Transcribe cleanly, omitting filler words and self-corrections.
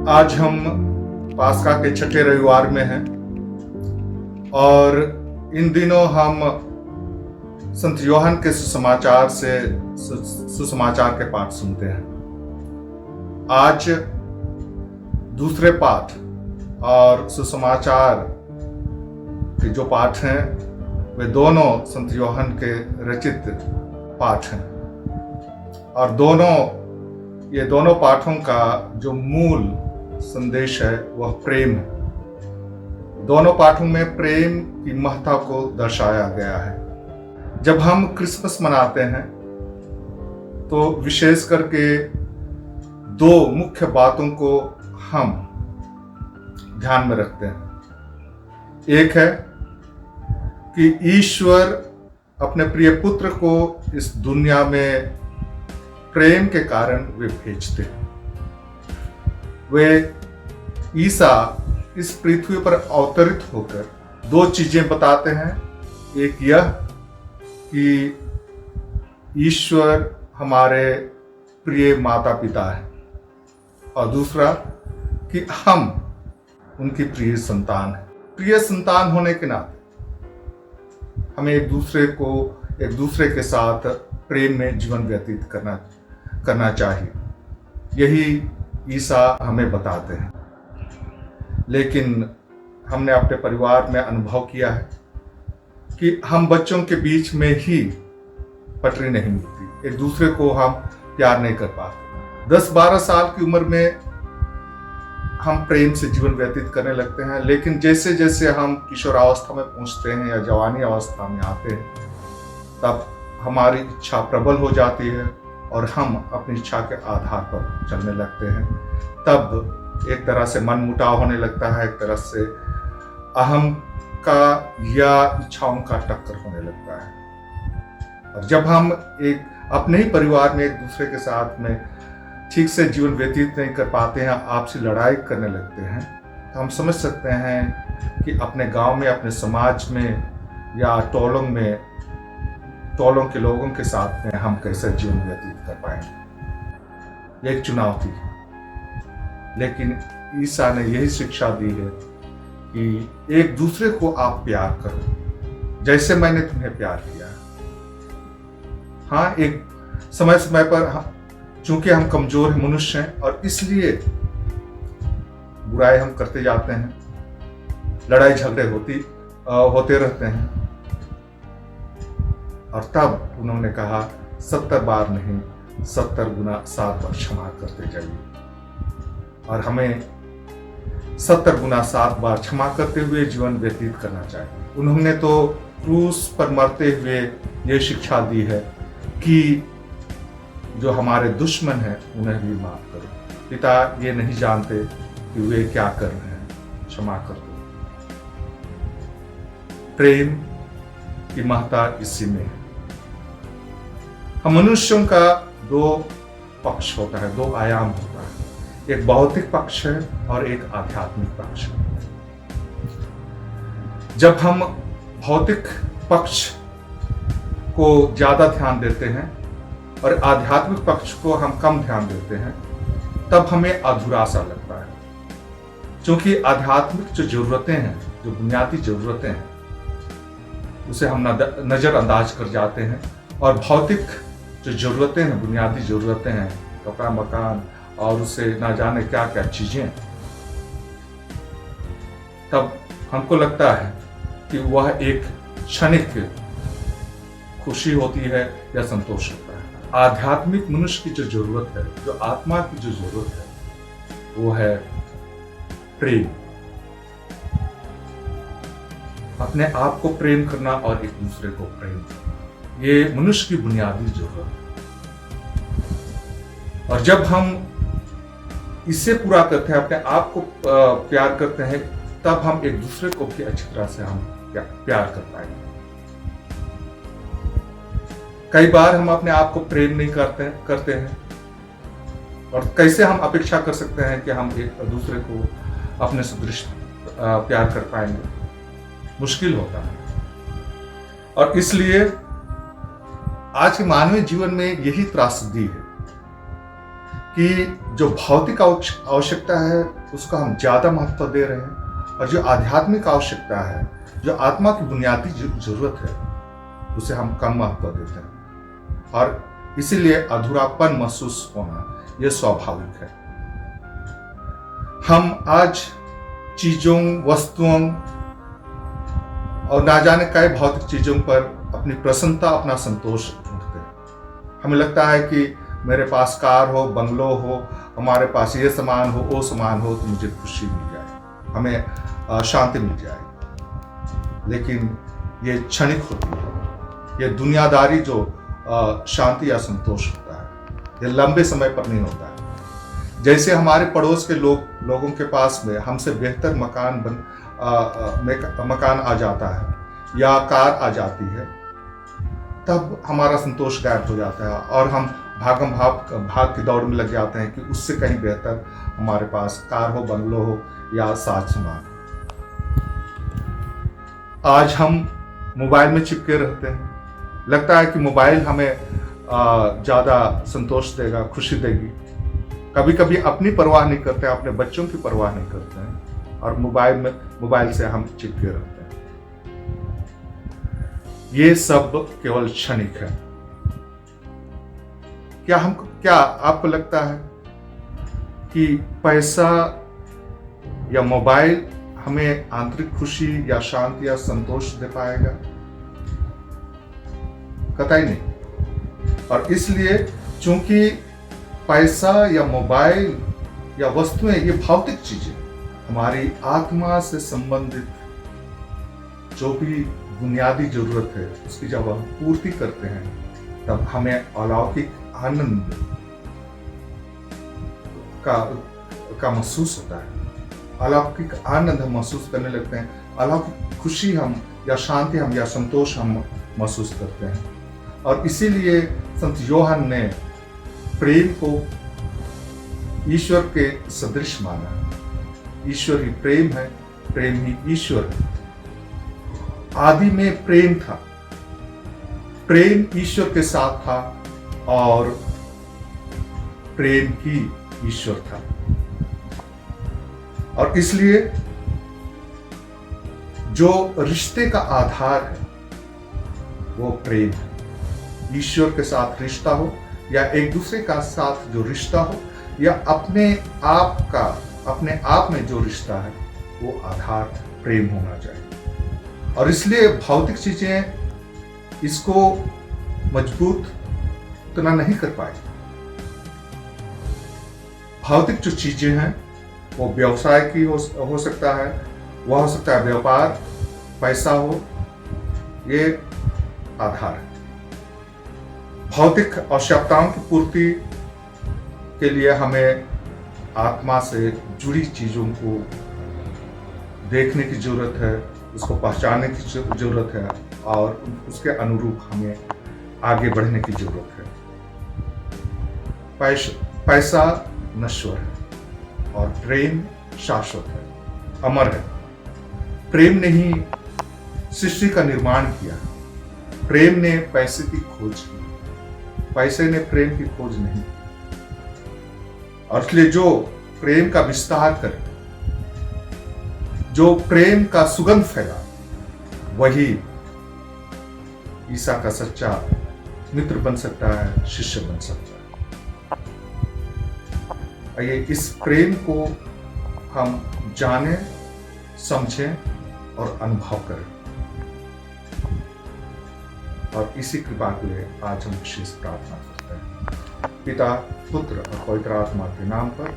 आज हम पास्का के छठे रविवार में हैं और इन दिनों हम संत यूहन्ना के सुसमाचार के पाठ सुनते हैं। आज दूसरे पाठ और सुसमाचार के जो पाठ हैं वे दोनों संत यूहन्ना के रचित पाठ हैं और ये दोनों पाठों का जो मूल संदेश है वह प्रेम है। दोनों पाठों में प्रेम की महत्ता को दर्शाया गया है। जब हम क्रिसमस मनाते हैं तो विशेष करके दो मुख्य बातों को हम ध्यान में रखते हैं। एक है कि ईश्वर अपने प्रिय पुत्र को इस दुनिया में प्रेम के कारण वे भेजते हैं। वे ईसा इस पृथ्वी पर अवतरित होकर दो चीजें बताते हैं। एक यह कि ईश्वर हमारे प्रिय माता पिता है और दूसरा कि हम उनकी प्रिय संतान है। प्रिय संतान होने के नाते हमें एक दूसरे के साथ प्रेम में जीवन व्यतीत करना चाहिए। यही ईसा हमें बताते हैं। लेकिन हमने अपने परिवार में अनुभव किया है कि हम बच्चों के बीच में ही पटरी नहीं मिलती, एक दूसरे को हम प्यार नहीं कर पाते। 10-12 साल की उम्र में हम प्रेम से जीवन व्यतीत करने लगते हैं, लेकिन जैसे जैसे हम किशोरावस्था में पहुंचते हैं या जवानी अवस्था में आते हैं तब हमारी इच्छा प्रबल हो जाती है और हम अपनी इच्छा के आधार पर चलने लगते हैं। तब एक तरह से मन मुटाव होने लगता है, एक तरह से अहम का या इच्छाओं का टक्कर होने लगता है। और जब हम अपने ही परिवार में एक दूसरे के साथ में ठीक से जीवन व्यतीत नहीं कर पाते हैं, आपसी लड़ाई करने लगते हैं, तो हम समझ सकते हैं कि अपने गांव में, अपने समाज में या टोलों के लोगों के साथ में हम कैसे जीवन व्यतीत कर पाएंगे। एक चुनौती है। लेकिन ईसा ने यही शिक्षा दी है कि एक दूसरे को आप प्यार करो जैसे मैंने तुम्हें प्यार किया। हाँ, एक समय समय पर चूंकि हम कमजोर मनुष्य हैं और इसलिए बुराई हम करते जाते हैं, लड़ाई झगड़े होते रहते हैं। और तब उन्होंने कहा 70 बार नहीं 70 गुना 7 बार क्षमा करते जाइए। और हमें 70 गुना 7 बार क्षमा करते हुए जीवन व्यतीत करना चाहिए। उन्होंने तो क्रूस पर मरते हुए ये शिक्षा दी है कि जो हमारे दुश्मन हैं उन्हें भी माफ करो, पिता ये नहीं जानते कि वे क्या कर रहे हैं, क्षमा कर दो। प्रेम की महत्ता इसी में है। हम मनुष्यों का दो पक्ष होता है, दो आयाम होता है। एक भौतिक पक्ष है और एक आध्यात्मिक पक्ष है। जब हम भौतिक पक्ष को ज्यादा ध्यान देते हैं और आध्यात्मिक पक्ष को हम कम ध्यान देते हैं तब हमें अधूरा सा लगता है। क्योंकि आध्यात्मिक जो जरूरतें हैं, जो बुनियादी जरूरतें हैं, उसे हम नजरअंदाज कर जाते हैं और भौतिक जो जरूरतें हैं, बुनियादी जरूरतें हैं, कपड़ा, मकान और उससे ना जाने क्या क्या चीजें, तब हमको लगता है कि वह एक क्षणिक खुशी होती है या संतोष होता है। आध्यात्मिक मनुष्य की जो जरूरत है, जो आत्मा की जो जरूरत है, वो है प्रेम। अपने आप को प्रेम करना और एक दूसरे को प्रेम करना, ये मनुष्य की बुनियादी जरूरत है। और जब हम इससे पूरा करते हैं, अपने आप को प्यार करते हैं, तब हम एक दूसरे को भी अच्छी तरह से हम प्यार कर पाएंगे। कई बार हम अपने आप को प्रेम नहीं करते हैं और कैसे हम अपेक्षा कर सकते हैं कि हम एक दूसरे को अपने सदृश प्यार कर पाएंगे। मुश्किल होता है। और इसलिए आज के मानवीय जीवन में यही त्रासदी है कि जो भौतिक आवश्यकता है उसको हम ज़्यादा महत्व दे रहे हैं, और जो आध्यात्मिक आवश्यकता है, जो आत्मा की बुनियादी जरूरत है, उसे हम कम महत्व देते हैं, और इसीलिए अधूरापन महसूस होना यह स्वाभाविक है। हम आज चीजों, वस्तुओं और ना जाने कई भौतिक चीजों पर अपनी प्रसन्नता, अपना संतोष ढूंढते हैं। हमें लगता है कि मेरे पास कार हो, बंगलो हो, हमारे पास ये सामान हो, वो सामान हो, तो मुझे खुशी मिल जाए, हमें शांति मिल जाए। लेकिन ये क्षणिक होती है। ये दुनियादारी जो शांति या संतोष होता है, ये लंबे समय पर नहीं होता है। जैसे हमारे पड़ोस के लोगों के पास में हमसे बेहतर मकान आ जाता है या कार आ जाती है, तब हमारा संतोष गायब हो जाता है और हम भाग की दौड़ में लग जाते हैं कि उससे कहीं बेहतर हमारे पास कार हो, बंगलो हो या साज सामान। आज हम मोबाइल में चिपके रहते हैं। लगता है कि मोबाइल हमें ज़्यादा संतोष देगा, खुशी देगी। कभी कभी अपनी परवाह नहीं करते हैं, अपने बच्चों की परवाह नहीं करते हैं, और मोबाइल से हम चिपके रहते हैं। ये सब केवल क्षणिक है। क्या आपको लगता है कि पैसा या मोबाइल हमें आंतरिक खुशी या शांति या संतोष दे पाएगा? कतई नहीं। और इसलिए चूंकि पैसा या मोबाइल या वस्तुएं, ये भौतिक चीजें हमारी आत्मा से संबंधित जो भी बुनियादी जरूरत है, उसकी जब हम पूर्ति करते हैं, तब हमें अलौकिक आनंद का महसूस होता है। अलौकिक आनंद हम महसूस करने लगते हैं। अलौकिक खुशी हम या शांति हम या संतोष हम महसूस करते हैं। और इसीलिए संत योहान ने प्रेम को ईश्वर के सदृश माना। ईश्वर ही प्रेम है, प्रेम ही ईश्वर है। आदि में प्रेम था, प्रेम ईश्वर के साथ था और प्रेम ही ईश्वर था। और इसलिए जो रिश्ते का आधार है वो प्रेम है। ईश्वर के साथ रिश्ता हो या एक दूसरे का साथ जो रिश्ता हो, या अपने आप में जो रिश्ता है, वो आधार प्रेम होना चाहिए। और इसलिए भौतिक चीजें इसको मजबूत उतना नहीं कर पाए। भौतिक जो चीजें हैं वो व्यवसाय की हो सकता है, वह हो सकता है व्यापार, पैसा हो, ये आधार है। भौतिक आवश्यकताओं की पूर्ति के लिए हमें आत्मा से जुड़ी चीजों को देखने की जरूरत है, उसको पहचानने की जरूरत है, और उसके अनुरूप हमें आगे बढ़ने की जरूरत है। पैसा नश्वर है और प्रेम शाश्वत है, अमर है। प्रेम ने ही सृष्टि का निर्माण किया। प्रेम ने पैसे की खोज की, पैसे ने प्रेम की खोज नहीं। और इसलिए जो प्रेम का विस्तार करे, जो प्रेम का सुगंध फैला, वही ईसा का सच्चा मित्र बन सकता है, शिष्य बन सकता है। आइए इस प्रेम को हम जाने, समझें और अनुभव करें। और इसी कृपा के लिए आज हम विशेष प्रार्थना करते हैं। पिता, पुत्र और पवित्र आत्मा के नाम पर।